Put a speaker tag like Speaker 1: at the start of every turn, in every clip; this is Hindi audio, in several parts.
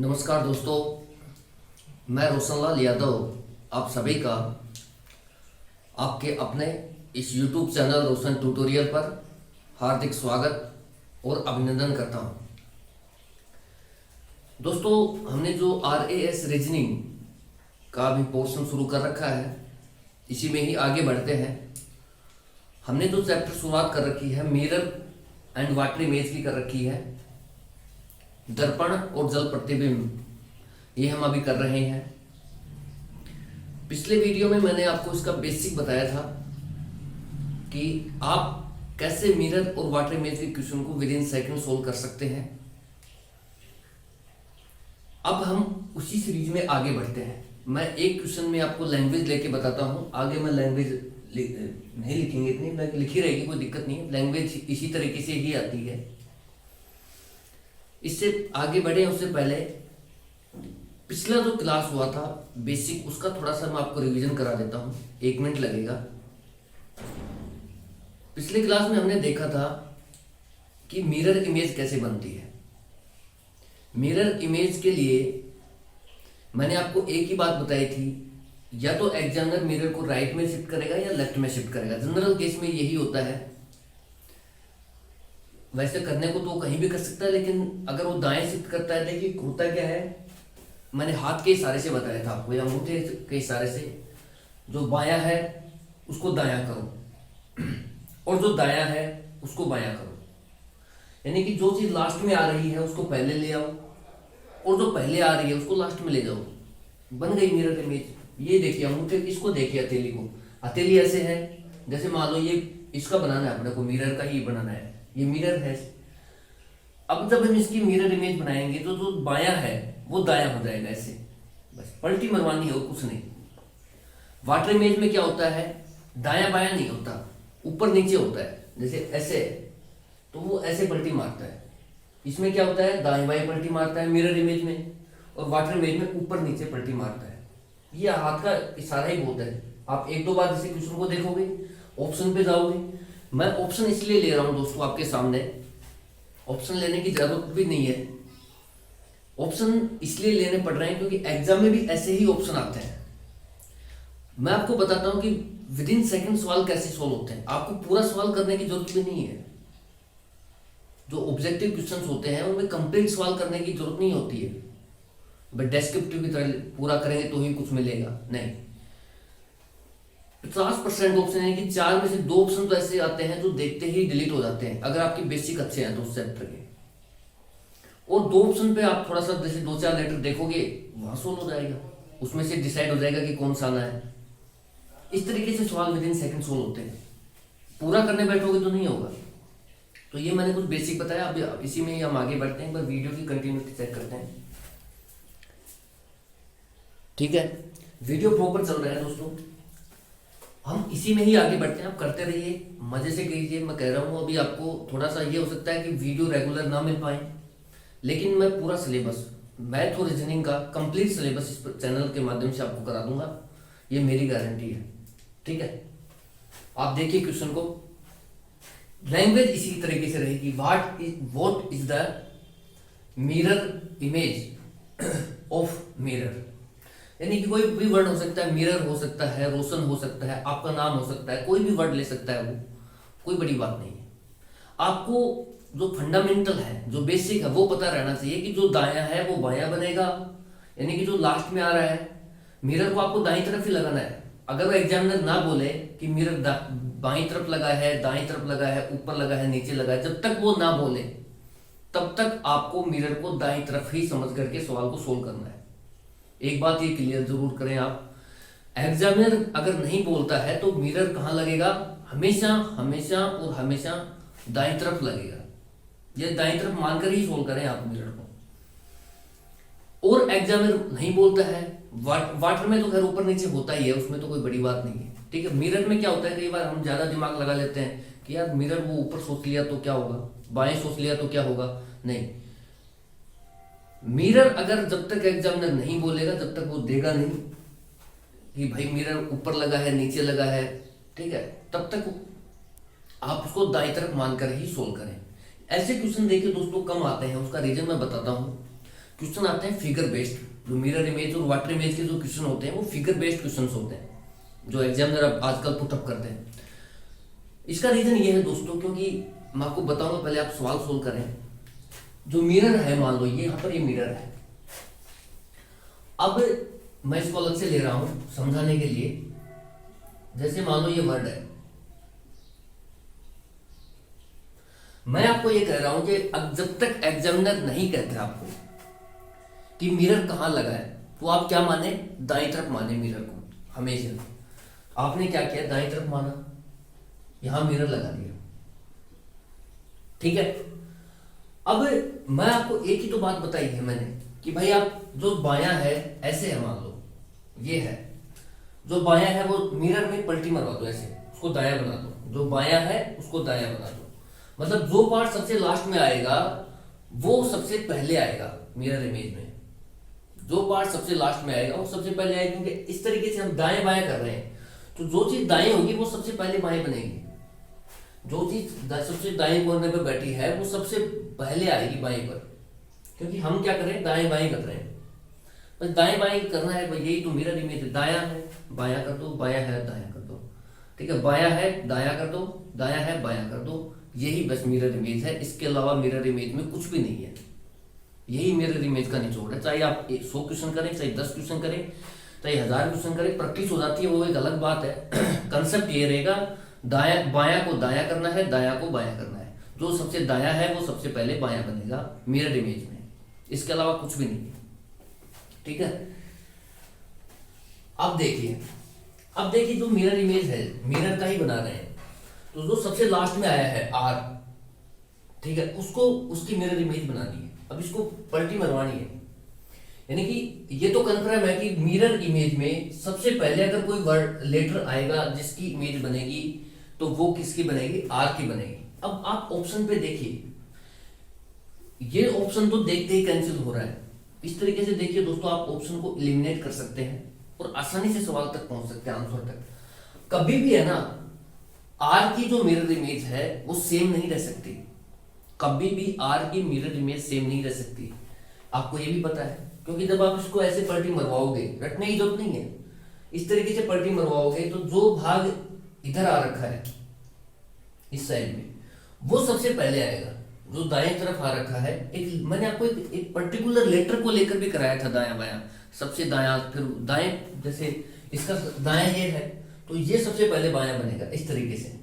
Speaker 1: नमस्कार दोस्तों, मैं रोशनलाल यादव आप सभी का आपके अपने इस YouTube चैनल रोशन ट्यूटोरियल पर हार्दिक स्वागत और अभिनंदन करता हूं। दोस्तों, हमने जो RAS रीजनिंग का भी पोर्शन शुरू कर रखा है, इसी में ही आगे बढ़ते हैं। हमने जो चैप्टर शुरुआत कर रखी है मिरर एंड वाटर इमेज की कर रखी है, दर्पण और जल प्रतिबिंब, ये हम अभी कर रहे हैं। पिछले वीडियो में मैंने आपको इसका बेसिक बताया था कि आप कैसे मिरर और वाटर इमेज के क्वेश्चन को विद इन सेकंड सोल्व कर सकते हैं। अब हम उसी सीरीज में आगे बढ़ते हैं। मैं एक क्वेश्चन में आपको लैंग्वेज लेके बताता हूं। आगे मैं लैंग्वेज नहीं लिखेंगे, इतनी लिखी रहेगी, कोई दिक्कत नहीं है। लैंग्वेज इसी तरीके से ही आती है। इससे आगे बढ़े उससे पहले पिछला जो क्लास हुआ था बेसिक, उसका थोड़ा सा मैं आपको रिवीजन करा देता हूं, 1 मिनट लगेगा। पिछले क्लास में हमने देखा था कि मिरर इमेज कैसे बनती है। मिरर इमेज के लिए मैंने आपको एक ही बात बताई थी, या तो एग्जामिनर मिरर को राइट में शिफ्ट करेगा या लेफ्ट में शिफ्ट करेगा। जनरल केस में यही होता है। वैसे करने को तो कहीं भी कर सकता है, लेकिन अगर वो दाएं शिफ्ट करता है, देखिए होता क्या है, मैंने हाथ के इशारे से बताया था आपको, या अंगूठे के इशारे से। जो बायां है उसको दायां करो और जो दायां है उसको बायां करो। यानी कि जो चीज लास्ट में आ रही है उसको पहले ले आओ, और जो पहले आ रही है उसको लास्ट में ले जाओ। बन गई मिरर इमेज। ये देखिए अंगूठे, इसको देखिए हथेली को। हथेली ऐसे है, जैसे मान लो ये इसका बनाना है अपने को, मिरर का ही बनाना है, ये मिरर है। अब जब हम इसकी मिरर इमेज बनाएंगे तो जो बायां है वो दायां हो जाएगा, ऐसे बस पलटी मरवानी है और कुछ नहीं। वाटर इमेज में क्या होता है, दायां बायां नहीं होता, ऊपर नीचे होता है। जैसे ऐसे तो वो ऐसे पलटी मारता है। इसमें क्या होता है, दाएं बाएं पलटी मारता है मिरर इमेज में, और वाटर इमेज में ऊपर नीचे पलटी मारता है। ये हाथ का इशारा ही बहुत है। आप 1-2 बार जैसे क्वेश्चन को देखोगे, ऑप्शन पे जाओगे। मैं ऑप्शन इसलिए ले रहा हूं दोस्तों आपके सामने, ऑप्शन लेने की जरूरत भी नहीं है। ऑप्शन इसलिए लेने पड़ रहे हैं क्योंकि एग्जाम में भी ऐसे ही ऑप्शन आते हैं। मैं आपको बताता हूं कि विद इन सेकंड सवाल कैसे सॉल्व होते हैं। आपको पूरा सवाल करने की जरूरत भी नहीं है। जो ऑब्जेक्टिव क्वेश्चंस होते हैं उनमें कंप्लीट सवाल करने की जरूरत नहीं होती है। बट डेस्क्रिप्टिव की तरह पूरा करेंगे तो ही कुछ मिलेगा, नहीं। 50% ऑप्शन है कि 4 में से 2 ऑप्शन तो ऐसे आते हैं जो देखते ही डिलीट हो जाते हैं, अगर आपके बेसिक अच्छे हैं तो उस चैप्टर के। और 2 ऑप्शन पे आप थोड़ा सा जैसे 2-4 लेटर देखोगे, वहां सोल्व हो जाएगा, उसमें से डिसाइड हो जाएगा कि कौन सा आना है। इस तरीके से सवाल विद इन सेकंड सोल्व होते हैं। पूरा करने बैठोगे तो नहीं होगा। तो ये मैंने कुछ बेसिक बताया। अब इसी में ही हम आगे बढ़ते हैं। एक बार वीडियो की कंटिन्यूटी चेक करते हैं, ठीक है। वीडियो प्रॉपर चल रहा है दोस्तों, हम इसी में ही आगे बढ़ते हैं। आप करते रहिए, मजे से कीजिए। मैं कह रहा हूँ अभी आपको थोड़ा सा ये हो सकता है कि वीडियो रेगुलर ना मिल पाए, लेकिन मैं पूरा सिलेबस, मैथ और रीजनिंग का कंप्लीट सिलेबस इस चैनल के माध्यम से आपको करा दूंगा। ये मेरी गारंटी है, ठीक है। आप देखिए क्वेश्चन को। लैंग्वेज इसी तरीके से रहेगी। What is the mirror image of mirror. यानी कि कोई भी वर्ड हो सकता है, मिरर हो सकता है, रोशन हो सकता है, आपका नाम हो सकता है, कोई भी वर्ड ले सकता है, वो कोई बड़ी बात नहीं है। आपको जो फंडामेंटल है, जो बेसिक है, वो पता रहना चाहिए कि जो दायां है वो बायां बनेगा। यानी कि जो लास्ट में आ रहा है मिरर को आपको दाईं तरफ ही लगाना है। अगर वो एग्जामिनर ना बोले कि मिरर बाईं तरफ लगा है, दाईं तरफ लगा है, ऊपर लगा है, नीचे लगा है, जब तक वो ना बोले तब तक आपको मिरर को दाईं तरफ ही समझ करके सवाल को सोल्व करना है। एक बात ये क्लियर जरूर करें आप, एग्जामिनर अगर नहीं बोलता है तो मिरर कहां लगेगा, हमेशा हमेशा और हमेशा दाईं तरफ लगेगा। ये दाईं तरफ मानकर ही सोल्व करें आप मिरर को। और एग्जामिनर नहीं बोलता है, वाटर में तो खैर ऊपर नीचे होता ही है, उसमें तो कोई बड़ी बात नहीं है, ठीक है। मिरर में क्या होता है, कई बार हम ज्यादा दिमाग लगा लेते हैं कि यार मिरर वो ऊपर सोच लिया तो क्या होगा, बाएं सोच लिया तो क्या होगा। नहीं, मिरर अगर जब तक एग्जामिनर नहीं बोलेगा तब तक वो देगा नहीं कि भाई मिरर ऊपर लगा है, नीचे लगा है, ठीक है, तब तक आप उसको दाईं तरफ मानकर ही सोल्व करें। ऐसे क्वेश्चन देखिए दोस्तों कम आते हैं, उसका रीजन मैं बताता हूं। क्वेश्चन आते हैं फिगर बेस्ड। जो मिरर इमेज और वाटर इमेज के जो क्वेश्चन होते हैं वो फिगर बेस्ड क्वेश्चन होते हैं, जो एग्जामिनर अब आजकल पुटअप करते हैं। इसका रीजन ये है दोस्तों, क्योंकि मैं आपको बताऊंगा, पहले आप सवाल सोल्व करें। जो मिरर है, मान लो ये यहाँ पर ये मिरर है। अब मैं इसको अलग से ले रहा हूं समझाने के लिए। जैसे मान लो ये वर्ड है, मैं आपको ये कह रहा हूं कि अब जब तक एग्जामिनर नहीं कहते आपको कि मिरर कहां लगा है, तो आप क्या माने, दाईं तरफ माने मिरर को हमेशा। आपने क्या किया, दाईं तरफ माना, यहां मिरर लगा दिया, ठीक है। अब मैं आपको एक ही तो बात बताई है मैंने कि भाई आप जो बायां है ऐसे है, मान लो ये है, जो बायां है वो मिरर में पलटी मरवा दो, ऐसे उसको दायां बना दो। जो बायां है उसको दायां बना दो, मतलब जो पार्ट सबसे लास्ट में आएगा वो सबसे पहले आएगा मिरर इमेज में। जो पार्ट सबसे लास्ट में आएगा वो सबसे पहले आएगा, क्योंकि इस तरीके से हम दाएं बाएं कर रहे हैं, तो जो चीज दाएं होगी वो सबसे पहले बाएं बनेगी। जो चीज सबसे दाएं कोने पे बैठी है वो सबसे पहले आएगी बाएं पर, क्योंकि हम क्या कर रहे हैं, दाएं बाएं कर रहे हैं। बस दाएं बाएं करना है, यही तो मिरर इमेज है। दायां है बायां कर दो, बायां है दायां कर दो, ठीक है। बायां है दायां कर दो, दायां है बायां कर दो, यही बस मिरर इमेज है। इसके अलावा मिरर इमेज में कुछ भी नहीं है। यही मिरर इमेज का निचोड़ है। चाहे आप 100 क्वेश्चन करें, चाहे 10 क्वेश्चन करें, चाहे 1000 क्वेश्चन करें, प्रैक्टिस हो जाती है वो एक अलग बात है। कंसेप्ट ये रहेगा, दायां बायां को दायां करना है, दायां को बायां करना है। जो सबसे दायां है वो सबसे पहले बायां बनेगा मिरर इमेज में, इसके अलावा कुछ भी नहीं है, ठीक है। अब देखिए जो मिरर इमेज है, मिरर का ही बना रहे हैं, तो जो सबसे लास्ट में आया है आर, ठीक है, उसको उसकी मिरर इमेज बनानी है। अब इसको पलटी मरवानी है, यानी कि ये तो कन्फर्म है कि मिरर इमेज में सबसे पहले अगर कोई वर्ड लेटर आएगा जिसकी इमेज बनेगी तो वो किसकी बनेगी, आर की बनेगी। अब आप ऑप्शन पे देखिए, ये ऑप्शन तो देखते ही कैंसिल हो रहा है। इस तरीके से देखिए दोस्तों, आप ऑप्शन को एलिमिनेट कर सकते हैं और आसानी से सवाल तक पहुंच सकते हैं, आंसर तक। कभी भी है ना, आर की जो मिरर इमेज है वो सेम नहीं रह सकती। कभी भी आर की मिरर इमेज सेम नहीं रह सकती, आपको ये भी पता है, क्योंकि जब आप इसको ऐसे पलटी मरवाओगे, रटने की जरूरत नहीं है, इस तरीके से पलटी मरवाओगे तो जो भाग इधर आ रखा है इस साइड में वो सबसे पहले आएगा। जो दाएं तरफ आ रखा है, एक मैंने आपको एक पर्टिकुलर लेटर को लेकर भी कराया था, दायां बायां, सबसे दायां फिर दाएं, जैसे इसका दायां ये है तो ये सबसे पहले बायां बनेगा, इस तरीके से,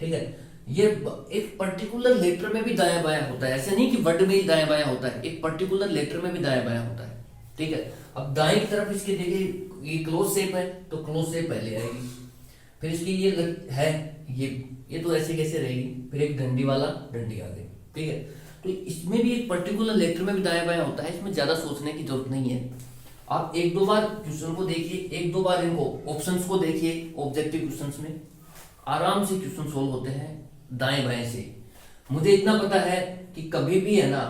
Speaker 1: ठीक है। ये एक पर्टिकुलर लेटर में भी दायां बायां होता है, ऐसे नहीं कि वर्ड में ही दायां बायां होता है, एक पर्टिकुलर लेटर में भी दायां बायां होता है, ठीक है। अब दाएं की तरफ इसके देखिए, ये क्लोज शेप है तो क्लोज शेप पहले आएगी, फिर इसकी ये है ये तो ऐसे कैसे रहेगी, फिर एक डंडी वाला डंडी आ गई, ठीक है। तो इसमें भी एक पर्टिकुलर लेटर में भी दायां बायां होता है, इसमें ज्यादा सोचने की जरूरत नहीं है। आप एक दो बार क्वेश्चन को देखिए, एक दो बार इनको ऑप्शंस को देखिए, ऑब्जेक्टिव क्वेश्चंस में आराम से क्वेश्चन सोल्व होते हैं दाएं बाएं से। मुझे इतना पता है कि कभी भी है ना,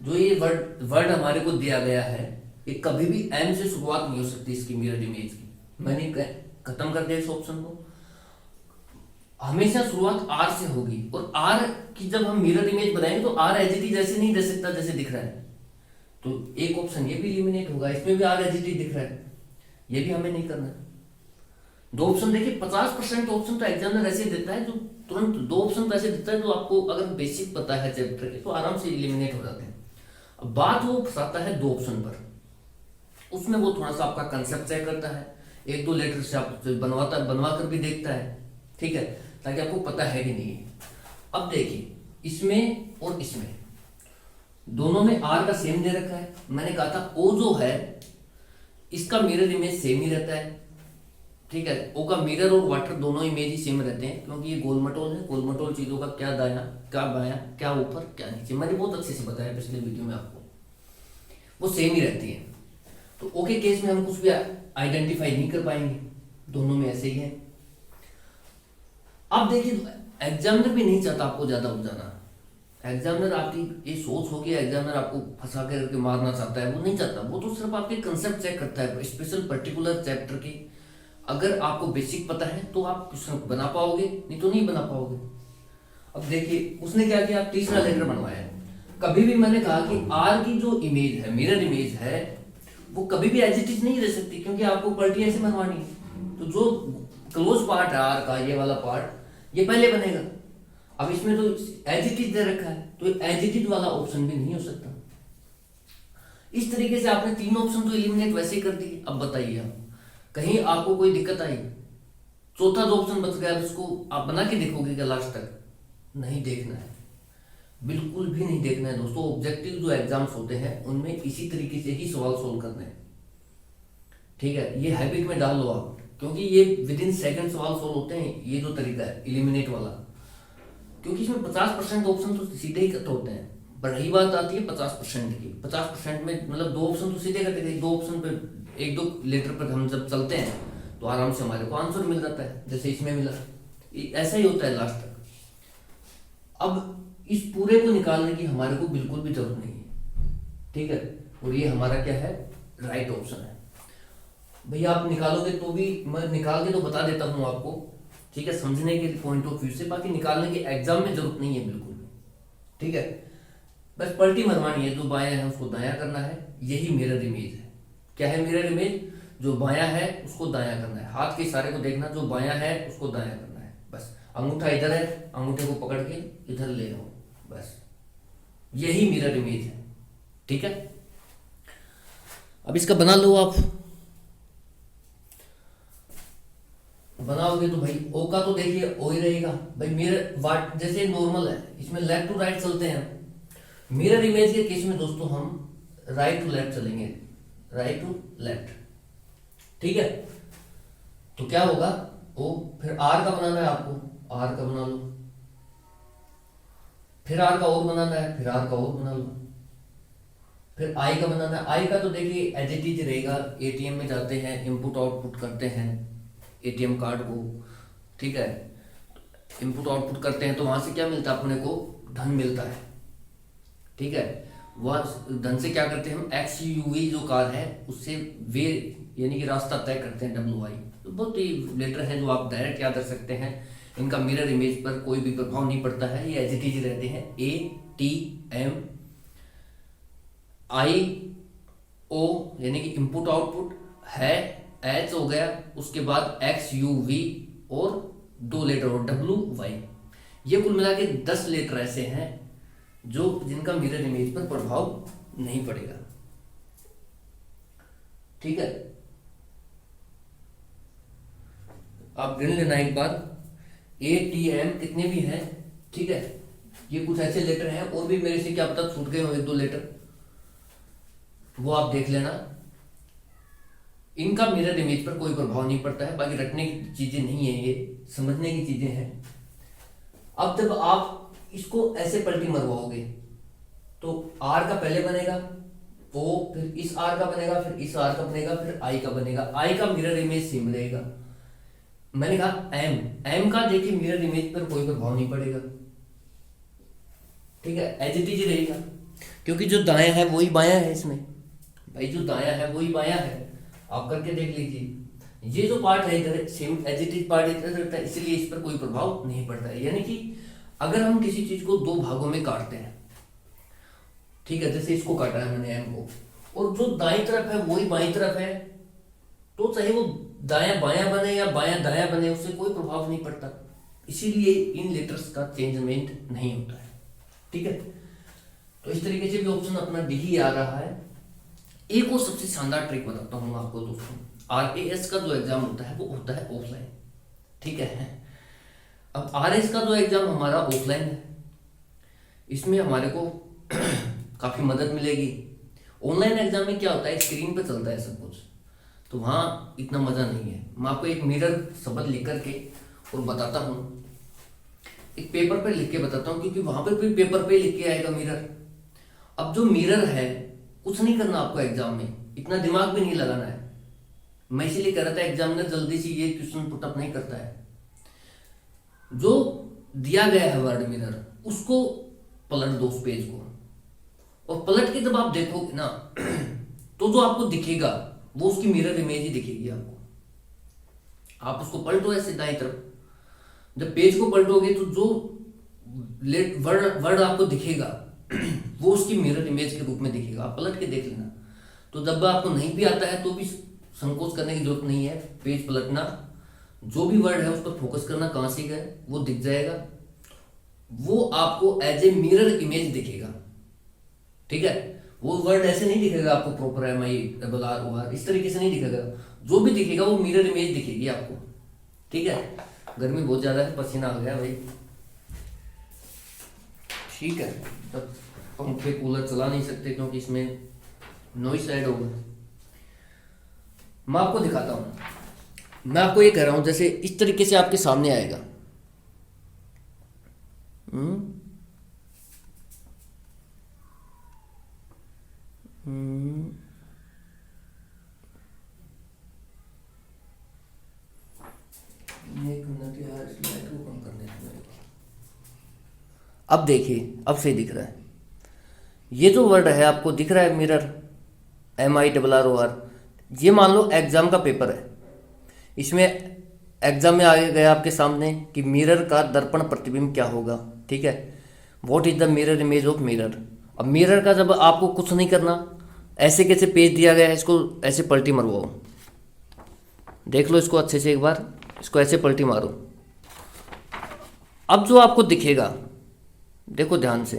Speaker 1: जो ये वर्ड हमारे को दिया गया है, ये कभी भी एम से शुरुआत नहीं हो सकती इसकी मिरर इमेज की। मैंने खत्म कर दिया इस ऑप्शन को, हमेशा शुरुआत आर से होगी, और आर की जब हम मिरर इमेज बनाएंगे तो आर एच डी जैसे नहीं दे सकता जैसे दिख रहा है, तो एक ऑप्शन ये भी एलिमिनेट होगा, इसमें भी आर एच डी दिख रहा है, ये भी हमें नहीं करना है। दो ऑप्शन देखिए, 50% ऑप्शन तो एग्जामिनर ऐसे देता है, जो तुरंत दो ऑप्शन तो ऐसे देता है जो आपको अगर बेसिक पता है चैप्टर के तो आराम से एलिमिनेट हो जाते हैं। अब बात वो फंसाता है दो ऑप्शन पर, उसमें वो थोड़ा सा आपका कंसेप्ट चेक करता है, एक दो लेटर से आप बनवा कर भी देखता है, ठीक है, ताकि आपको पता है कि नहीं है। अब देखिए, इसमें और इसमें दोनों में आर का सेम दे रखा है। मैंने कहा था ओ जो है इसका मिरर इमेज सेम ही रहता है, ठीक है। ओ का मिरर और वाटर दोनों इमेज ही सेम रहते हैं, क्योंकि ये गोलमटोल है। गोलमटोल चीजों का क्या दायां क्या बायां क्या ऊपर क्या नीचे, मैंने बहुत अच्छे से बताया पिछले वीडियो में आपको, वो सेम ही रहती है। तो ओ के केस में हम कुछ भी आइडेंटिफाई नहीं कर पाएंगे, दोनों में ऐसे ही है। अब देखिए, एग्जामिनर भी नहीं चाहता आपको ज्यादा उलझाना। एग्जामिनर आपकी ये सोच होगी, एग्जामिनर आपको फंसा करके मारना चाहता है, वो नहीं चाहता। वो तो सिर्फ आपके कंसेप्ट चेक करता है, स्पेशल पर्टिकुलर चैप्टर की। अगर आपको बेसिक पता है तो आप क्वेश्चन बना पाओगे, नहीं तो नहीं बना पाओगे। अब देखिए, उसने क्या किया, तीसरा लेटर बनवाया। कभी भी मैंने कहा कि आर की जो इमेज है, मिरर इमेज है, वो कभी भी एज इट इज नहीं रह सकती, क्योंकि आपको पलटी ऐसे बनवानी है। तो जो क्लोज पार्ट है आर का, ये वाला पार्ट, ये पहले बनेगा। अब इसमें तो एज इट इज दे रखा है, तो एज इट इज वाला ऑप्शन भी नहीं हो सकता। इस तरीके से आपने तीन ऑप्शन तो एलिमिनेट वैसे ही कर दिए। अब बताइए आप, कहीं आपको कोई दिक्कत आई, चौथा जो ऑप्शन बच गया उसको आप बना के देखोगे क्या लास्ट तक? नहीं देखना है, बिल्कुल भी नहीं देखना है दोस्तों। ऑब्जेक्टिव जो एग्जाम्स होते हैं उनमें इसी तरीके से ही सवाल सोल्व करने हैं, ठीक है? ये हैबिट में डाल लो आप, क्योंकि ये विद इन सेकेंड सवाल सोल्व होते हैं, ये जो तरीका है एलिमिनेट वाला। क्योंकि इसमें 50% ऑप्शन तो सीधे ही कट होते हैं। पर रही बात आती है 50% की, 50% में मतलब दो ऑप्शन तो सीधे कटेंगे, दो ऑप्शन पे एक दो लेटर पर हम जब चलते हैं तो आराम से हमारे को आंसर मिल जाता है, जैसे इसमें मिला। ऐसा ही होता है लास्ट तक। अब इस पूरे को निकालने की हमारे को बिल्कुल भी जरूरत नहीं है, ठीक है? और ये हमारा क्या है? राइट ऑप्शन है। भैया आप निकालोगे तो भी मैं निकाल के तो बता देता हूँ आपको, ठीक है, समझने के पॉइंट ऑफ व्यू से। बाकी निकालने की एग्जाम में जरूरत नहीं है बिल्कुल भी, ठीक है? बस पलटी मरवानी है, जो बायां है उसको दायां करना है। यही मिरर इमेज है। क्या है मिरर इमेज? जो बायां है उसको दायां करना है, हाथ के इशारे को देखना, जो बायां है उसको दायां करना है। बस अंगूठा इधर है, अंगूठे को पकड़ के इधर ले आओ, बस यही मिरर इमेज है, ठीक है? अब इसका बना लो आप। बनाओगे तो भाई ओ का तो देखिए ओ ही रहेगा भाई। मिरर वाट जैसे नॉर्मल है, इसमें लेफ्ट टू राइट चलते हैं। मिरर इमेज के केस में दोस्तों हम राइट टू लेफ्ट चलेंगे, राइट टू लेफ्ट, ठीक है? तो क्या होगा? ओ, फिर आर का बनाना है आपको, आर का बना लो, फिर आर का और बनाना है, फिर आर का और बना लो, फिर आई का बनाना है। आई का तो देखिए एज इट इज रहेगा। एटीएम में जाते हैं, इनपुट आउटपुट करते हैं एटीएम कार्ड को, ठीक है? इनपुट आउटपुट करते हैं तो वहां से क्या मिलता है? अपने को धन मिलता है, ठीक है? वह धन से क्या करते हैं हम? एक्सयूवी जो कार है उससे वे यानी कि रास्ता तय करते हैं, WI। तो बहुत ही लेटर हैं जो आप डायरेक्ट याद रख सकते हैं। इनका मिरर इमेज पर कोई भी प्रभाव नहीं पड़ता है, ये एज इट इज रहते हैं। ATM IO यानी कि इनपुट आउटपुट है, H हो गया, उसके बाद XUV और दो लेटर और WY। ये कुल मिला के 10 लेटर ऐसे हैं जो जिनका मिरर इमेज पर प्रभाव नहीं पड़ेगा, ठीक है? आप गिन लेना एक बार। ATM कितने भी हैं, ठीक है? ये कुछ ऐसे लेटर हैं, और भी मेरे से क्या पता छूट गए हो एक दो लेटर, वो आप देख लेना। इनका मिरर इमेज पर कोई प्रभाव नहीं पड़ता है। बाकी रटने की चीजें नहीं है, ये समझने की चीजें हैं। अब जब आप इसको ऐसे पलटी मरवाओगे तो आर का पहले बनेगा ओ, फिर इस आर का बनेगा, फिर इस आर का बनेगा, फिर आई का बनेगा। आई का मिरर इमेज सेम रहेगा। मैंने कहा एम का देखिए मिरर इमेज पर कोई प्रभाव नहीं पड़ेगा, ठीक है? एज इट इज रहेगा, क्योंकि जो दायां है वही बायां है इसमें भाई, जो दायां है वही बायां है। आप करके देख लीजिए। ये जो पार्ट है इधर same as it is part इधर रहता है, इसलिए इस पर कोई प्रभाव नहीं पड़ता है। यानी कि अगर हम किसी चीज को दो भागों में काटते हैं, ठीक है, जैसे इसको काटा है मैंने एम को, और जो दाईं तरफ है वही बाईं तरफ है, तो चाहे वो दायां बायां बने या बायां दायां बने, उससे कोई प्रभाव नहीं पड़ता। इसीलिए इन लेटर्स का चेंजमेंट नहीं होता है, ठीक है? तो इस तरीके से भी ऑप्शन अपना डी ही आ रहा है। एक और सबसे शानदार ट्रिक बताता हूँ आपको दोस्तों। RAS का जो एग्जाम होता है वो होता है ऑफलाइन, ठीक है? अब RS का जो एग्जाम हमारा ऑफलाइन है, इसमें हमारे को काफी मदद मिलेगी। ऑनलाइन एग्जाम में क्या होता है, स्क्रीन पे चलता है सब कुछ, तो वहाँ इतना मजा नहीं है। मैं आपको एक मिरर शब्द लिख करके और बताता हूँ, एक पेपर पे लिख के बताता हूँ, क्योंकि वहां पर भी पेपर पे लिख के आएगा मिरर। अब जो मिरर है कुछ नहीं करना आपको एग्जाम में, इतना दिमाग भी नहीं लगाना है। मैं इसीलिए कह रहा था एग्जामिनर जल्दी से ये क्वेश्चन पुटअप नहीं करता है। जो दिया गया है वर्ड मिरर, उसको पलट दो उस पेज को, और पलट के जब आप देखोगे ना तो जो आपको दिखेगा वो उसकी मिरर इमेज ही दिखेगी आपको। आप उसको पलटो ऐसे दाईं तरफ, जब पेज को पलटोगे तो जो वर्ड आपको दिखेगा वो उसकी मिरर इमेज के रूप में दिखेगा। आप पलट के देख लेना। तो जब आपको नहीं भी आता है तो भी संकोच करने की जरूरत नहीं है, पेज पलटना, जो भी वर्ड है उस पर फोकस करना, कहाँ से गए वो दिख जाएगा, वो आपको एज ए मिरर इमेज दिखेगा। ठीक है, वो वर्ड ऐसे नहीं दिखेगा आपको प्रॉपर MIRROR इस तरीके से नहीं दिखेगा, जो भी दिखेगा वो मिरर इमेज दिखेगी आपको। ठीक है, गर्मी बहुत ज़्यादा है, पसीना आ गया भाई। ठीक है, तब पंखे कूलर चला नहीं सकते क्योंकि इसमें नॉइस ऐड होगा। मैं आपको दिखाता हूँ, मैं आपको ये कह रहा हूँ जैसे इस तरीके से आपके सामने आएगा। एक मिनट यार, इस लाइट को कम करने दो मेरे को। अब देखिए, अब सही दिख रहा है। ये जो वर्ड है आपको दिख रहा है मिरर, MIRROR, ये मान लो एग्जाम का पेपर है। इसमें एग्जाम में आगे गया आपके सामने कि मिरर का दर्पण प्रतिबिंब क्या होगा। ठीक है, what is the mirror image of mirror. अब मिरर का जब आपको कुछ नहीं करना, ऐसे कैसे पेज दिया गया है, इसको ऐसे पलटी मरवाओ, देख लो इसको अच्छे से एक बार, इसको ऐसे पलटी मारो। अब जो आपको दिखेगा, देखो ध्यान से,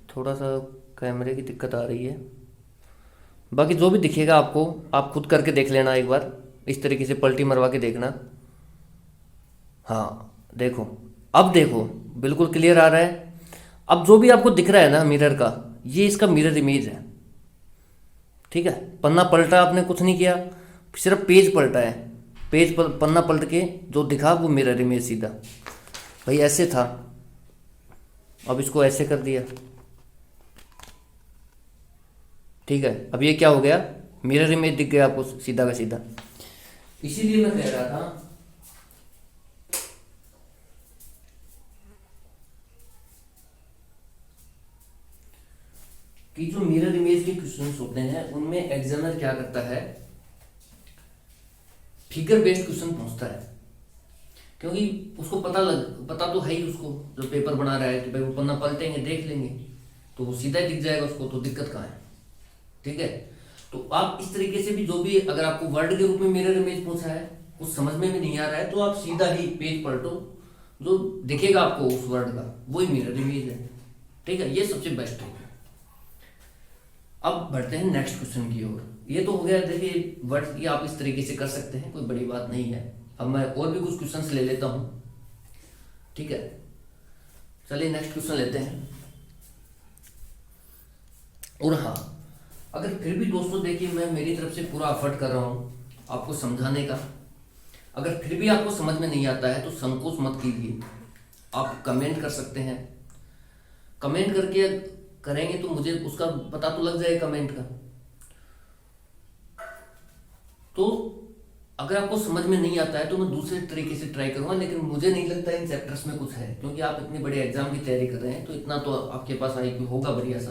Speaker 1: थोड़ा सा कैमरे की दिक्कत आ रही है, बाकी जो भी दिखेगा आपको आप खुद करके देख लेना एक बार, इस तरीके से पलटी मरवा के देखना। हाँ देखो, अब देखो बिल्कुल क्लियर आ रहा है। अब जो भी आपको दिख रहा है ना मिरर का, ये इसका मिरर इमेज है। ठीक है, पन्ना पलटा, आपने कुछ नहीं किया, सिर्फ पेज पलटा है, पेज पर पन्ना पलट के जो दिखा वो मिरर इमेज सीधा। भाई ऐसे था, अब इसको ऐसे कर दिया। ठीक है, अब ये क्या हो गया, मिरर इमेज दिख गया आपको सीधा का सीधा। इसीलिए मैं कह रहा था कि जो मिरर इमेज के क्वेश्चंस होते हैं उनमें एग्जामिनर क्या करता है, फिगर बेस्ड क्वेश्चन पूछता है। क्योंकि उसको पता तो है ही उसको, जो पेपर बना रहा है, कि भाई वो पन्ना पलटेंगे देख लेंगे तो वो सीधा ही दिख जाएगा उसको, तो दिक्कत कहाँ है। ठीक है, तो आप इस तरीके से भी, जो भी अगर आपको वर्ड के रूप में मिरर इमेज पूछा है, कुछ समझ में भी नहीं आ रहा है, तो आप सीधा ही पेज पलटो, जो दिखेगा आपको उस वर्ड का वही मिरर इमेज है। ठीक है, ये सबसे बेस्ट है। अब बढ़ते हैं नेक्स्ट क्वेश्चन की ओर। ये तो हो गया, देखिए वर्ड ये आप इस तरीके से कर सकते हैं, कोई बड़ी बात नहीं है। अब मैं और भी कुछ क्वेश्चंस ले लेता हूँ। ठीक है, चलिए नेक्स्ट क्वेश्चन लेते हैं। और हाँ, अगर फिर भी दोस्तों देखिए, मैं मेरी तरफ से पूरा एफर्ट कर रहा हूँ आपको समझाने का, अगर फिर भी आपको समझ में नहीं आता है तो संकोच मत कीजिए, आप कमेंट कर सकते हैं। कमेंट करके करेंगे तो मुझे उसका पता तो लग जाएगा कमेंट का। तो अगर आपको समझ में नहीं आता है तो मैं दूसरे तरीके से ट्राई करूंगा, लेकिन मुझे नहीं लगता इन चैप्टर्स में कुछ है, क्योंकि आप इतने बड़े एग्जाम की तैयारी कर रहे हैं, तो इतना तो आपके पास IQ होगा बढ़िया सा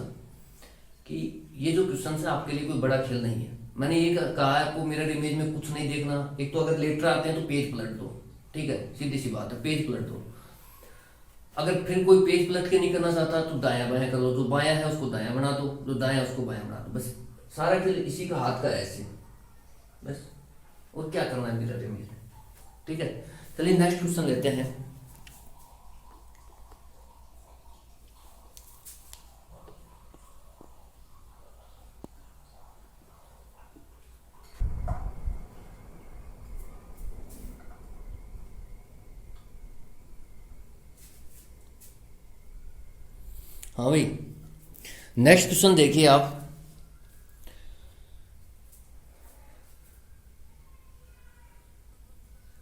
Speaker 1: कि ये जो क्वेश्चन है आपके लिए कोई बड़ा खेल नहीं है। मैंने ये कहा है आपको मिरर इमेज में कुछ नहीं देखना। एक तो अगर लेटर आते हैं तो पेज पलट दो, ठीक है, सीधी सी बात है, पेज पलट दो। अगर फिर कोई पेज पलट के नहीं करना चाहता तो दायां बायां कर लो, जो बायां है उसको दायां बना दो, जो दायां है उसको बायां बना दो, बस सारा खेल इसी का हाथ का है ऐसे, बस। और क्या करना है मिरर इमेज में। ठीक है, चलिए नेक्स्ट क्वेश्चन लेते हैं। हाँ भाई, नेक्स्ट क्वेश्चन देखिए आप।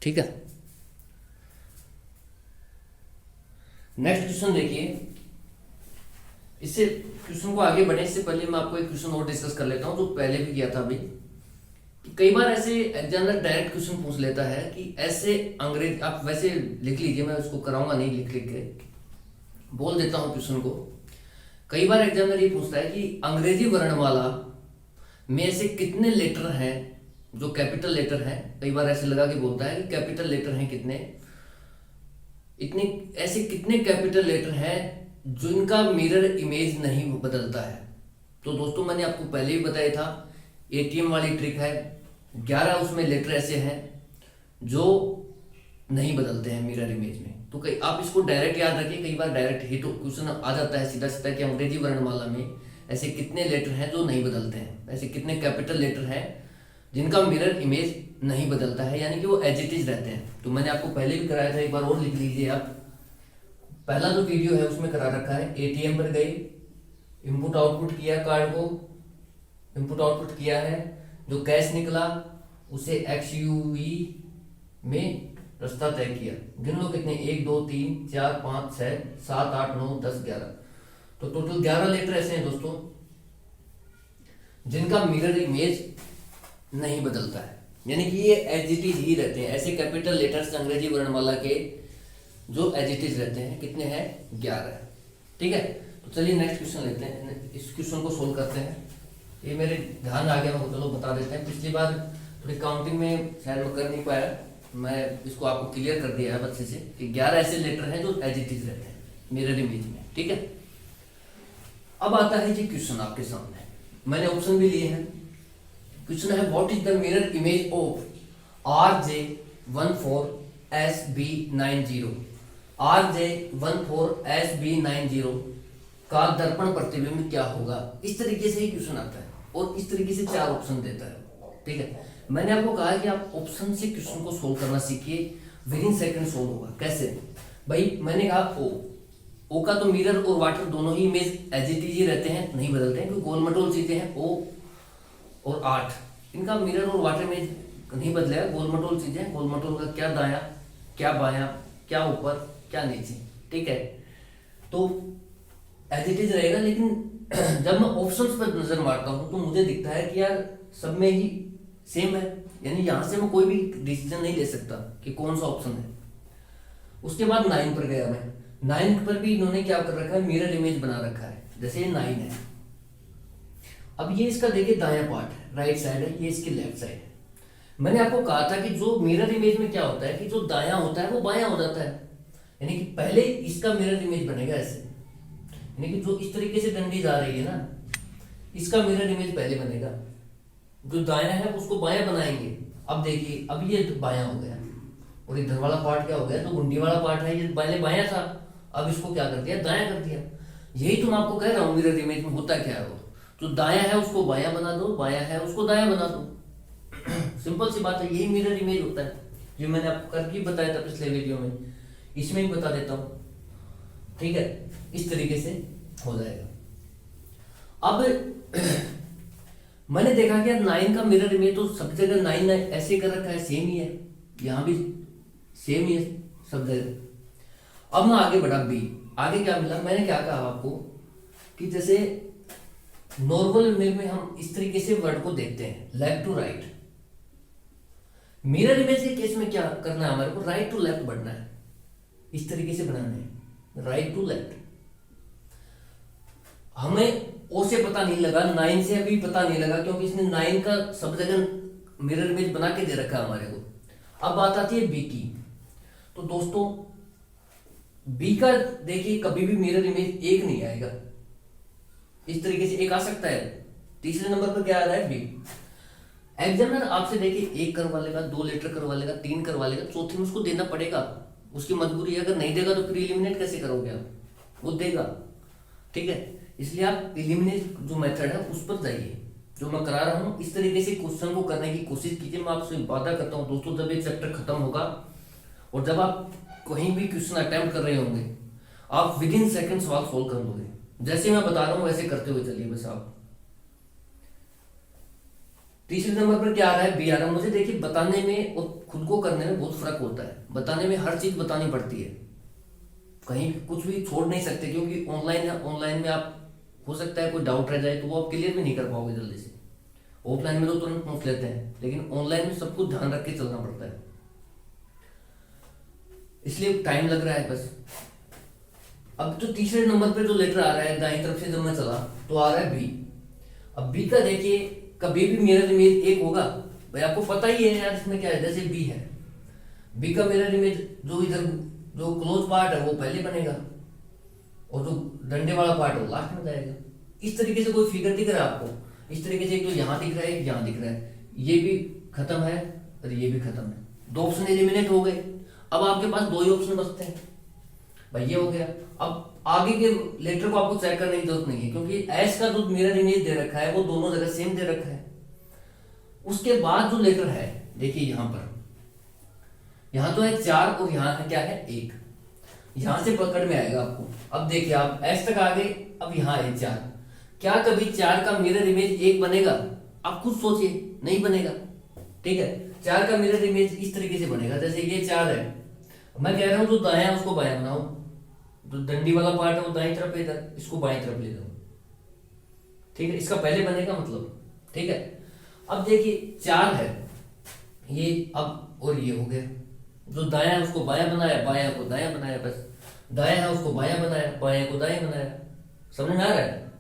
Speaker 1: ठीक है, नेक्स्ट क्वेश्चन देखिए। इससे क्वेश्चन को आगे बढ़ने से पहले मैं आपको एक क्वेश्चन और डिस्कस कर लेता हूं, जो पहले भी किया था अभी। कि कई बार ऐसे एग्जामिनर डायरेक्ट क्वेश्चन पूछ लेता है कि ऐसे अंग्रेज, आप वैसे लिख लीजिए, मैं उसको कराऊंगा नहीं, लिख लिख के बोल देता हूं क्वेश्चन को। कई बार एग्जामिनर ये पूछता है कि अंग्रेजी वर्णमाला में ऐसे कितने लेटर हैं जो कैपिटल लेटर हैं। कई बार ऐसे लगा के बोलता है कि कैपिटल लेटर हैं कितने, इतने ऐसे कितने कैपिटल लेटर हैं जिनका मिरर इमेज नहीं बदलता है। तो दोस्तों मैंने आपको पहले ही बताया था, एटीएम वाली ट्रिक है। 11 उसमें लेटर ऐसे हैं जो नहीं बदलते हैं मिरर इमेज में। तो कई आप इसको डायरेक्ट याद रखिए, कई बार डायरेक्ट हिट क्वेश्चन आ जाता है सीधा सीधा कि अंग्रेजी वर्णमाला में ऐसे कितने लेटर हैं जो नहीं बदलते हैं, ऐसे कितने कैपिटल लेटर हैं जिनका मिरर इमेज नहीं बदलता है, यानी कि वो एज इट इज रहते हैं। तो मैंने आपको पहले भी कराया था, एक बार और लिख लीजिए आप। पहला जो वीडियो है उसमें करा रखा है, एटीएम पर गए, इनपुट आउटपुट किया, कार्ड को इनपुट आउटपुट किया है, जो कैश निकला उसे एक्सयूवी में रास्ता तय किया। गिन लो कितने, 1 2 3 4 5 6 7 8 9 10 11। तो टोटल 11 लेटर ऐसे हैं दोस्तों जिनका मिरर इमेज नहीं बदलता है, यानी कि ये एज इट इज ही रहते हैं। ऐसे कैपिटल लेटर्स अंग्रेजी वर्णमाला के जो एज इट इज रहते हैं, कितने हैं, 11। ठीक है, तो चलिए नेक्स्ट क्वेश्चन लेते हैं, इस क्वेश्चन को सोल्व करते हैं। ये मेरे ध्यान आ गया, चलो बता देते हैं। पिछली बार थोड़ी काउंटिंग में शायद मैं कर नहीं पाया, मैं इसको आपको क्लियर कर दिया है अच्छे से कि 11 ऐसे लेटर हैं जो एज इट इज रहते हैं मिरर इमेज में। ठीक है, अब आता है जी क्वेश्चन आपके सामने, मैंने ऑप्शन भी लिए हैं। क्वेश्चन है, what is the mirror image of RJ14SB90 RJ14SB90 का दर्पण प्रतिबिंब क्या होगा। इस तरीके से ही क्वेश्चन आता है और इस तरीके से 4 ऑप्शन देता है। ठीक है, मैंने आपको कहा कि आप ऑप्शन से क्वेश्चन को सोल्व करना सीखिए, विद इन सेकंड सोल्व होगा। कैसे भाई, मैंने कहा ओ का तो मिरर और वाटर दोनों ही इमेज एज इट इज ही रहते हैं, नहीं बदलते हैं, क्योंकि गोलमटोल चीजें हैं। O और 8 इनका मिरर और वाटर इमेज नहीं बदलेगा, गोलमटोल चीजें। गोलमटोल का क्या दाया, क्या बाया, क्या ऊपर, क्या नीचे। ठीक है, तो एज इट इज रहेगा। लेकिन जब मैं ऑप्शंस पर नजर मारता हूं तो मुझे दिखता है कि यार सब में ही सेम है, यानी यहां से मैं कोई भी डिसीजन नहीं ले सकता कि कौन सा ऑप्शन है। उसके बाद 9 पर गया मैं, 9 पर भी इन्होंने क्या कर रखा है, मिरर इमेज बना रखा है। जैसे ये 9 है, अब ये इसका देखिए दायां पार्ट है, राइट साइड है, ये इसकी लेफ्ट साइड है। मैंने आपको कहा था कि जो मिरर इमेज में क्या होता है कि जो दायां होता है वो बायां हो जाता है, यानी कि पहले इसका मिरर इमेज बनेगा ऐसे, यानी कि जो इस तरीके से डंडी जा रही है ना, इसका मिरर इमेज पहले बनेगा, जो दायां है उसको बायां बनाएंगे। अब देखिए, अब ये बायां हो गया और इधर वाला पार्ट क्या हो गया, तो गुंडी वाला पार्ट है ये पहले बायां था, अब इसको क्या कर दिया, दायां कर दिया। यही तो मैं आपको कह रहा हूँ, मिरर इमेज में होता क्या है, वो जो दायां है उसको बायां बना दो, बायां है उसको दायां बना दो। सिंपल सी बात है, यही मिरर इमेज होता है, जो मैंने आपको करके बताया था पिछले वीडियो में, इसमें भी बता देता हूं। ठीक है, इस तरीके से हो जाएगा। अब मैंने देखा कि 9 का मिरर इमेज तो सब जगह 9 ऐसे कर रखा है, सेम ही है, यहां भी सेम ही है सब जगह। अब मैं आगे बढ़ा, बी, आगे क्या मिला, मैंने क्या कहा आपको कि जैसे नॉर्मल में हम इस तरीके से वर्ड को देखते हैं, left to right. Mirror image के केस में क्या करना है, हमारे को राइट टू लेफ्ट बढ़ना है, इस तरीके से बनाना है, राइट टू लेफ्ट। हमें ओ से पता नहीं लगा, 9 से अभी पता नहीं लगा, क्योंकि इसने 9 का सब जगह मिरर इमेज बना के दे रखा है हमारे को। अब बात आती है बी की। तो दोस्तों बी का देखिए, कभी भी मिरर इमेज एक नहीं आएगा, इस तरीके से एक आ सकता है। तीसरे नंबर पर क्या आ रहा है, बी। एग्जामिनर आपसे देखिए 1 करवा लेगा, 2 लेटर करवा लेगा, 3 करवा लेगा, चौथे में उसको देना पड़ेगा, उसकी मजबूरी है। अगर नहीं देगा तो फिर एलिमिनेट कैसे करोगे आप, वो देगा। ठीक है, इसलिए आप एलिमिनेट जो मेथड है उस पर जाइए, जो मैं करा रहा हूं, इस तरीके से क्वेश्चन को करने की कोशिश कीजिए। मैं आपसे वादा करता हूं दोस्तों, जब ये चैप्टर खत्म होगा और जब आप कहीं भी क्वेश्चन अटेम्प्ट कर रहे होंगे, आप विद इन सेकंड सवाल सोल्व कर लोगे। जैसे मैं बता रहा हूं वैसे करते हुए चलिए बस आप। तीसरे नंबर पर क्या आ रहा है, बी आ रहा है। मुझे देखिए, बताने में और खुद को करने में बहुत फर्क होता है। बताने में हर चीज बतानी पड़ती है, कहीं कुछ भी छोड़ नहीं सकते, क्योंकि ऑनलाइन है। ऑनलाइन में आप हो सकता है कोई डाउट रह जाए तो वो आप क्लियर भी नहीं कर पाओगे जल्दी से। ऑफलाइन में तो तुरंत पूछ लेते हैं, लेकिन ऑनलाइन में सब कुछ ध्यान रख के चलना पड़ता है, इसलिए टाइम लग रहा है बस। अब तो तीसरे नंबर पे जो लेटर आ रहा है दाईं तरफ से, जब मैं चला तो आ रहा है बी। अब बी का देखिए, कभी भी मिरर इमेज एक होगा भाई, आपको पता ही है यार इसमें क्या है। जैसे बी है, बी का मिरर इमेज जो इधर जो क्लोज पार्ट है वो पहले बनेगा और जो डंडे वाला पार्ट है वो लास्ट में जाएगा। इस तरीके से कोई फिगर दिख रहा है आपको, इस तरीके से एक तो यहाँ दिख रहा है, एक यहाँ दिख रहा है, ये भी खत्म है और ये भी खत्म है। दो ऑप्शन एलिमिनेट हो गए। अब आपके पास दो ही ऑप्शन बचते हैं भाई, ये हो गया। अब आगे के लेटर को आपको चेक करने की जरूरत नहीं है, क्योंकि एस का जो मिरर इमेज दे रखा है वो दोनों जगह सेम दे रखा है। उसके बाद जो लेटर है देखिए यहाँ पर, यहाँ तो है 4 और यहाँ है क्या है 1, यहां से पकड़ में आएगा आपको। अब देखिए आप एस तक आ गए, अब यहाँ है 4, क्या कभी 4 का मिरर इमेज 1 बनेगा? आप खुद सोचिए, नहीं बनेगा। ठीक है, 4 का मिरर इमेज इस तरीके से बनेगा, जैसे ये 4 है, मैं कह रहा हूं जो दायां है उसको बायां बनाओ, जो डंडी वाला पार्ट है वो दाईं तरफ इधर, इसको बाईं तरफ ले जाओ। ठीक है, इसका पहले बनेगा मतलब। ठीक है, अब देखिए 4 है ये, अब और ये हो गया, जो दायां है उसको बायां बनाया, बायां को दायां बनाया, बस दायां है उसको बायां बनाया, बायां को दायां बनाया। समझ में आ रहा है?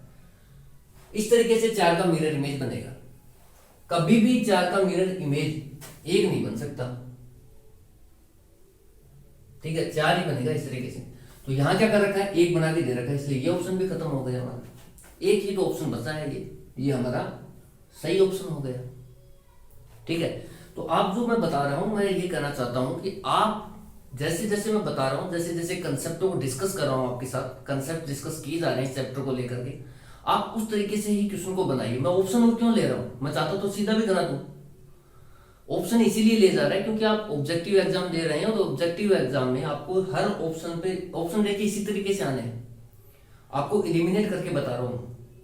Speaker 1: इस तरीके से 4 का मिरर इमेज बनेगा। कभी भी 4 का मिरर इमेज 1 नहीं बन सकता। ठीक है, 4 ही बनेगा इस तरीके से। तो यहां क्या कर रखा है, 1 बना के दे रखा है, इसलिए ये ऑप्शन भी खत्म हो गया हमारा। एक ही तो ऑप्शन बचा है, ये हमारा सही ऑप्शन हो गया। ठीक है, तो आप जो मैं बता रहा हूं, मैं ये कहना चाहता हूं कि आप जैसे जैसे मैं बता रहा हूं, जैसे जैसे कंसेप्टों को डिस्कस कर रहा हूं आपके साथ, कंसेप्ट डिस्कस किए जा रहे हैं इस चैप्टर को लेकर के, आप उस तरीके से ही क्वेश्चन को बनाइए। मैं ऑप्शन और क्यों ले रहा हूं, मैं चाहता तो सीधा भी करा दूं। ऑप्शन इसीलिए ले जा रहा है क्योंकि आप ऑब्जेक्टिव एग्जाम दे रहे हैं, और ऑब्जेक्टिव एग्जाम में आपको हर ऑप्शन पे ऑप्शन देखिए इसी तरीके से आने हैं, आपको एलिमिनेट करके बता रहा हूं,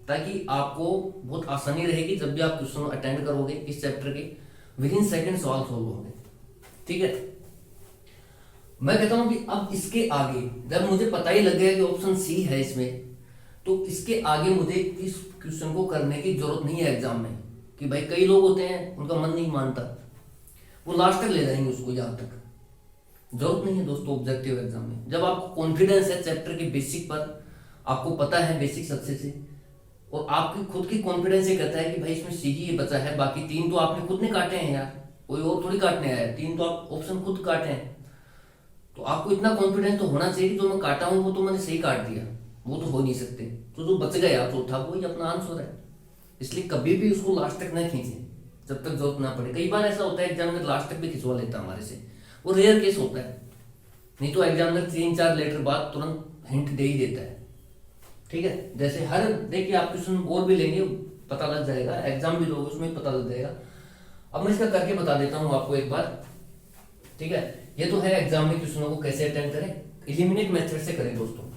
Speaker 1: ताकि आपको बहुत आसानी रहेगी जब भी आप क्वेश्चन अटेंड करोगे इस चैप्टर के, विद इन सेकेंड सवाल सोल्व होंगे। ठीक है, मैं कहता हूं कि अब इसके आगे जब मुझे पता ही लग गया कि ऑप्शन सी है इसमें, तो इसके आगे मुझे इस क्वेश्चन को करने की जरूरत नहीं है एग्जाम में। कि भाई कई लोग होते हैं उनका मन नहीं मानता, वो लास्ट तक ले जाएंगे उसको, यहाँ तक जरूरत नहीं है दोस्तों ऑब्जेक्टिव एग्जाम में। जब आपको कॉन्फिडेंस है चैप्टर के बेसिक पर, आपको पता है बेसिक्स अच्छे से, और आपकी खुद की कॉन्फिडेंस ये कहता है कि भाई इसमें सी ही ये बचा है, बाकी 3 तो आपने खुद ने काटे हैं यार, कोई और थोड़ी काटने आया है, 3 तो आप ऑप्शन खुद काटे हैं, तो आपको इतना कॉन्फिडेंस तो होना चाहिए कि जो मैं काटा हूं वो तो मैंने सही काट दिया, वो तो हो नहीं सकते। तो जो बच गया चौथा वही अपना आंसर है, इसलिए कभी भी उसको लास्ट तक न खींचे जब तक जरूरत ना पड़े। कई बार ऐसा होता है एग्जामिनर लास्ट तक भी खिंचवा लेता है हमारे से, वो रेयर केस होता है, नहीं तो एग्जामिनर 3-4 लेटर बाद तुरंत हिंट दे ही देता है। ठीक है, जैसे हर देखिए आप क्वेश्चन और भी लेंगे पता लग जाएगा, एग्जाम भी लोगे उसमें पता लग जाएगा। अब मैं इसका करके बता देता हूँ आपको एक बार। ठीक है, ये तो है एग्जाम में क्वेश्चनों को कैसे अटेंड करें, एलिमिनेट मेथड से करें दोस्तों।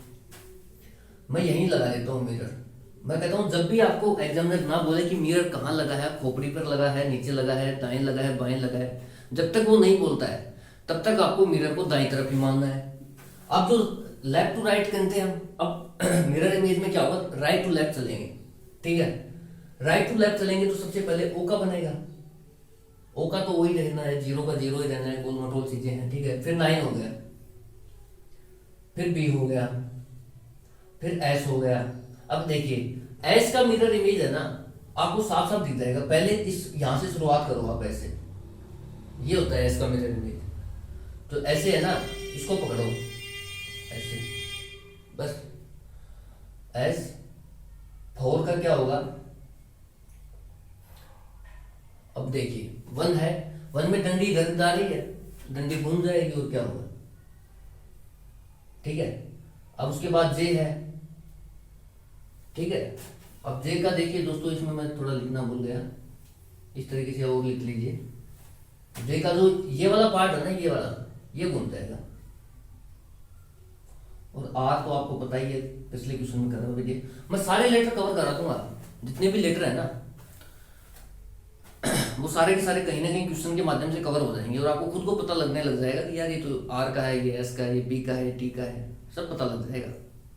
Speaker 1: मैं यहीं लगा लेता हूँ मिरर। मैं कहता हूँ जब भी आपको एग्जामिनर ना बोले कि मिरर कहाँ लगा है, खोपड़ी पर लगा है, नीचे लगा है, दाएं लगा है, बाएं लगा है, जब तक वो नहीं बोलता है तब तक आपको मिरर को दाईं तरफ ही मानना है। अब जो लेफ्ट टू राइट करते हैं हम, अब मिरर इमेज में क्या होगा, राइट टू लेफ्ट चलेंगे। ठीक है, राइट टू लेफ्ट चलेंगे तो सबसे पहले ओ का बनेगा, ओ का तो वही रहना है, 0 का 0 ही रहना है, गोल मटोल चीजें हैं। ठीक है, फिर 9 हो गया, फिर बी हो गया, फिर एस हो गया। अब देखिए एस का मिरर इमेज है ना, आपको साफ साफ दिख जाएगा। पहले इस यहां से शुरुआत करो आप, ऐसे ये होता है एस का मिरर इमेज, तो ऐसे है ना, इसको पकड़ो ऐसे, बस एस 4 का क्या होगा, अब देखिए 1 है, 1 में डंडी इधर जा रही है, डंडी घूम जाएगी और क्या होगा। ठीक है, अब उसके बाद जे है। ठीक है, अब जे का देखिए दोस्तों, इसमें मैं थोड़ा लिखना भूल गया, इस तरीके से और लिख लीजिए। जे का जो ये वाला पार्ट है ना, ये वाला, ये घूम जाएगा। और आर तो आपको पता ही है, पिछले क्वेश्चन में कर रहा हूँ, मैं सारे लेटर कवर करा दूंगा, जितने भी लेटर है ना वो सारे के सारे कहीं ना कहीं क्वेश्चन के माध्यम से कवर हो जाएंगे, और आपको खुद को पता लगने लग जाएगा कि यार ये तो आर का है, ये एस का है, ये बी का है, टी का है, सब पता लग जाएगा।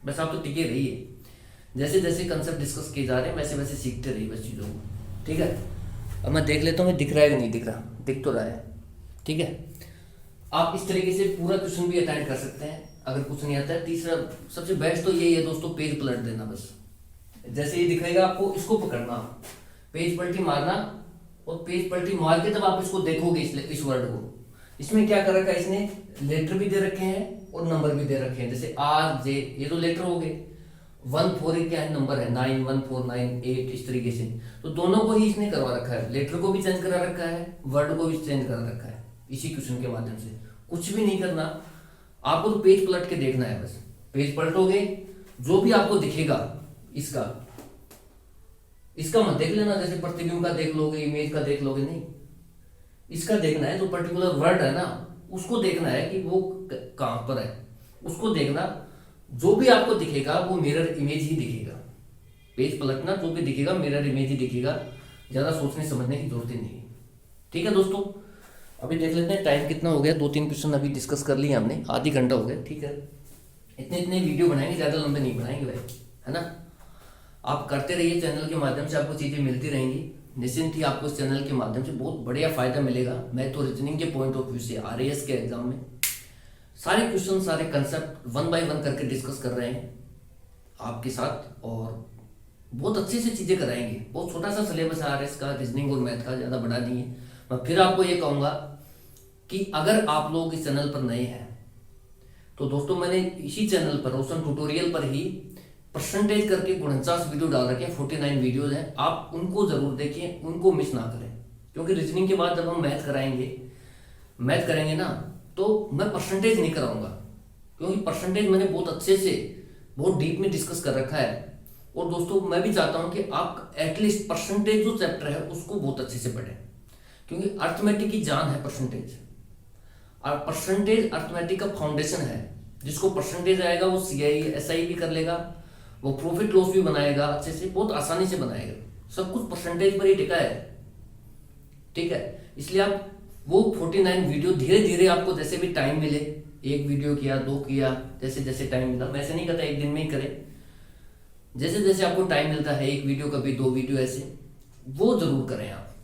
Speaker 1: बस आप तो टिके रहिए, जैसे जैसे कंसेप्ट डिस्कस किए जा रहे हैं वैसे वैसे सीखते रहिए बस चीज़ों को। ठीक है, अब मैं देख लेता हूँ दिख रहा है कि नहीं दिख रहा, दिख तो रहा है। ठीक है, आप इस तरीके से पूरा क्वेश्चन भी अटेंड कर सकते हैं अगर कुछ नहीं आता है। तीसरा सबसे बेस्ट तो यही है दोस्तों, पेज पलट देना। बस जैसे ये दिखेगा आपको, इसको पकड़ना, पेज पलटी मारना, और पेज पलटी मार के जब आप इसको देखोगे इस वर्ड को, इसमें क्या कर रखा है इसने, लेटर भी दे रखे हैं और नंबर भी दे रखे हैं, जैसे आर जे, ये तो लेटर हो गए, 1 4 क्या है नंबर है, 9 1 4 9 8, इस तरीके से। तो दोनों को ही इसने करवा रखा है, लेटर को भी चेंज करा रखा है, वर्ड को भी चेंज करा रखा है, इसी क्वेश्चन के माध्यम से। कुछ भी नहीं करना आपको, तो पेज पलट के देखना है बस। पेज पलटोगे, जो भी आपको दिखेगा इसका मत देख लेना, जैसे प्रतिबिंब का देख लोगे, इमेज का देख लोगे, नहीं, इसका देखना है जो पर्टिकुलर वर्ड है ना, उसको देखना है कि वो कहां पर है, उसको देखना। जो भी आपको दिखेगा वो मिरर इमेज ही दिखेगा। पेज पलटना, जो भी दिखेगा मिरर इमेज ही दिखेगा, ज्यादा सोचने समझने की जरूरत ही नहीं है। ठीक है दोस्तों, अभी देख लेते हैं टाइम कितना हो गया। 2 3 क्वेश्चन अभी डिस्कस कर लिए हमने, आधी घंटा हो गया। ठीक है, इतने वीडियो बनाएंगे, ज्यादा लंबे नहीं बनाएंगे भाई, है ना। आप करते रहिए, चैनल के माध्यम से आपको चीजें मिलती रहेंगी। निश्चिंत ही आपको इस चैनल के माध्यम से बहुत बढ़िया फायदा मिलेगा। मैथ और रीजनिंग के पॉइंट ऑफ व्यू से RAS के एग्जाम में सारे क्वेश्चन, सारे कंसेप्ट 1 बाय 1 करके डिस्कस कर रहे हैं आपके साथ, और बहुत अच्छे से चीजें कराएंगे। बहुत छोटा सा सिलेबस है RAS का, रीजनिंग और मैथ का, ज्यादा बड़ा नहीं है। मैं फिर आपको ये कहूंगा कि अगर आप लोग इस चैनल पर नए हैं तो दोस्तों, मैंने इसी चैनल पर, रोशन ट्यूटोरियल पर ही परसेंटेज करके 49 वीडियो डाल रखे हैं, 49 वीडियोज हैं। आप उनको जरूर देखिए, उनको मिस ना करें, क्योंकि रीजनिंग के बाद जब हम मैथ करेंगे ना, तो मैं परसेंटेज नहीं कराऊंगा, क्योंकि परसेंटेज मैंने बहुत अच्छे से, बहुत डीप में डिस्कस कर रखा है। और दोस्तों, मैं भी चाहता हूं कि आप एटलीस्ट परसेंटेज जो चैप्टर है उसको बहुत अच्छे से पढ़ें, क्योंकि अर्थमेटिक की जान है परसेंटेज, और परसेंटेज अर्थमेटिक का फाउंडेशन है। जिसको परसेंटेज आएगा वो CI SI भी कर लेगा, वो प्रॉफिट लॉस भी बनाएगा अच्छे से, बहुत आसानी से बनाएगा। सब कुछ परसेंटेज पर ही टिका है। ठीक है, इसलिए आप वो 49 वीडियो धीरे धीरे, आपको जैसे भी टाइम मिले, 1 वीडियो किया, 2 किया, जैसे जैसे टाइम मिला, मैं ऐसे नहीं कहता 1 दिन में ही करें, जैसे जैसे आपको टाइम मिलता है, 1 वीडियो कभी 2 वीडियो, ऐसे वो जरूर करें आप।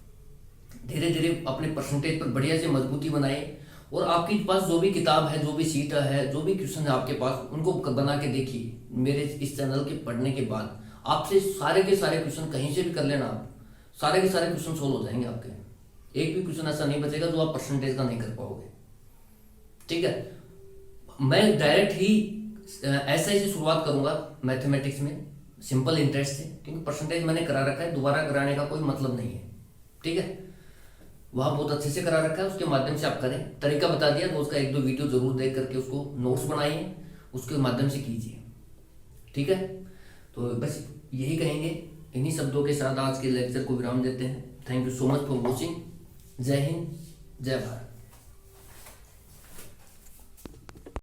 Speaker 1: धीरे धीरे अपने परसेंटेज पर बढ़िया से मजबूती बनाए, और आपके पास जो भी किताब है, जो भी सीट है, जो भी क्वेश्चन है आपके पास, उनको बना के देखिए। मेरे इस चैनल के पढ़ने के बाद आपसे सारे के सारे क्वेश्चन कहीं से भी कर लेना, आप सारे के सारे क्वेश्चन सोल्व हो जाएंगे आपके। एक भी क्वेश्चन ऐसा नहीं बचेगा जो आप परसेंटेज का नहीं कर पाओगे। ठीक है, मैं डायरेक्ट ही ऐसा ही से शुरुआत करूंगा मैथमेटिक्स में, सिंपल इंटरेस्ट से, क्योंकि परसेंटेज मैंने करा रखा है, दोबारा कराने का कोई मतलब नहीं है। ठीक है, वहाँ बहुत अच्छे से करा रखा है, उसके माध्यम से आप करें। तरीका बता दिया, तो उसका 1 2 वीडियो जरूर देख करके उसको नोट्स बनाइए, उसके माध्यम से कीजिए। ठीक है, तो बस यही कहेंगे। इन्हीं शब्दों के साथ आज के लेक्चर को विराम देते हैं। Thank you so much for watching. जय हिंद, जय भारत।